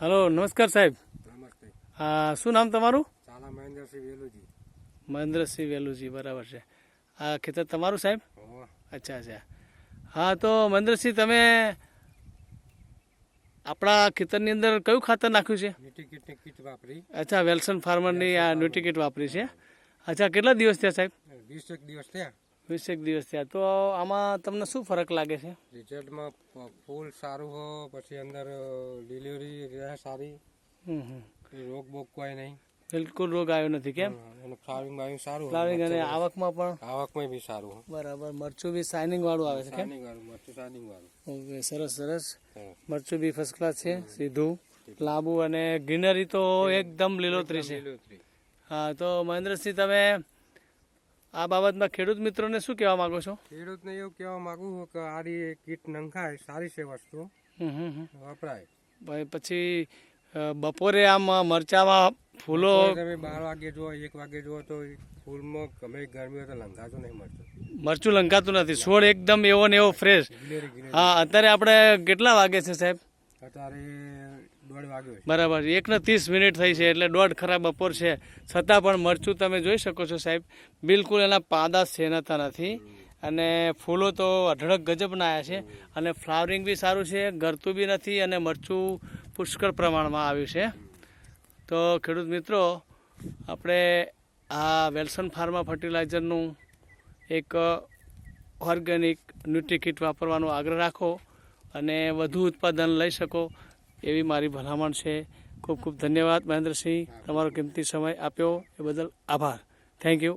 Hello, નમસ્કાર સાહેબ. નમસ્તે. શું નામ તમારું? ચાલા મહેન્દ્રસિંહ વેલુજી. મહેન્દ્રસિંહ વેલુજી, બરાબર છે. આ ખેતર તમારું સાહેબ? હોવે. અચ્છા અચ્છા. હા, તો મહેન્દ્રસિંહ, તમે આપણા ખેતરની અંદર કયું ખાતર નાખ્યું છે? ન્યુટ્રીકીટની કીટ વાપરી. અચ્છા, વેલ્સન ફાર્મરની આ ન્યુટ્રીકીટ વાપરી છે. અચ્છા, કેટલા દિવસ થયા સાહેબ? 20 દિવસ થયા. 20 દિવસ થયા. તો આમાં તમને શું ફરક લાગે છે? રિઝલ્ટમાં ફૂલ સારું હો, પછી અંદર ડિલિવરી રહે સારી, રોગ બોગ કોઈ નહીં. બિલકુલ રોગ આવ્યો નથી કેમ? અને ફ્લાવરિંગ બાવિંગ સારું. ફ્લાવરિંગ અને આવકમાં પણ આવકમાં બી સારું. બરાબર. મરચું બી શાઇનિંગ વાળું આવે છે કેમ? શાઇનિંગ વાળું મરચું, શાઇનિંગ વાળું. ઓકે, સરસ સરસ. મરચું બી ફર્સ્ટ ક્લાસ છે, સીધું લાંબુ, અને ગ્રીનરી તો એકદમ લીલોતરી છે. લીલોતરી. હા, તો મહેન્દ્રસિંહ, તમે આ બાબતમાં ખેડૂત મિત્રોને શું કહેવા માંગો છો? ખેડૂતને એવું કહેવા માંગુ કે આ કીટ નંખાય, સારી છે વસ્તુ, વપરાય. ભાઈ પછી બપોરે આમ મરચામાં ફૂલો તમે 12 વાગે જો 1 વાગે જો તો ફૂલમાં ગમે ગરમી હોય તો લંઘાતું નહીં મરચું. મરચું લંકાતું નથી, છોડ એકદમ એવો ને એવો ફ્રેશ. હા, અત્યારે આપણે કેટલા વાગે છે સાહેબ? અત્યારે 1:30 વાગ્યો છે. બરાબર, 1:30 થઈ છે, એટલે 1:30 ખરા બપોર છે. છતાં પણ મરચું તમે જોઈ શકો છો સાહેબ, બિલકુલ એના પાદા સેનાતા નથી, અને ફૂલો તો અઢળક ગજબના આવ્યા છે, અને ફ્લાવરિંગ બી સારું છે, ગરતું બી નથી, અને મરચું પુષ્કળ પ્રમાણમાં આવ્યું છે. તો ખેડૂત મિત્રો, આપણે આ વેલ્સન ફાર્મા ફર્ટિલાઇઝરનું એક ઓર્ગેનિક ન્યુટ્રીકીટ વાપરવાનો આગ્રહ રાખો, અને વધુ ઉત્પાદન લઈ શકો એવી મારી ભલામણ છે. ખૂબ ખૂબ ધન્યવાદ મહેન્દ્રસિંહ, તમારો કિંમતી સમય આપ્યો એ બદલ આભાર. Thank you.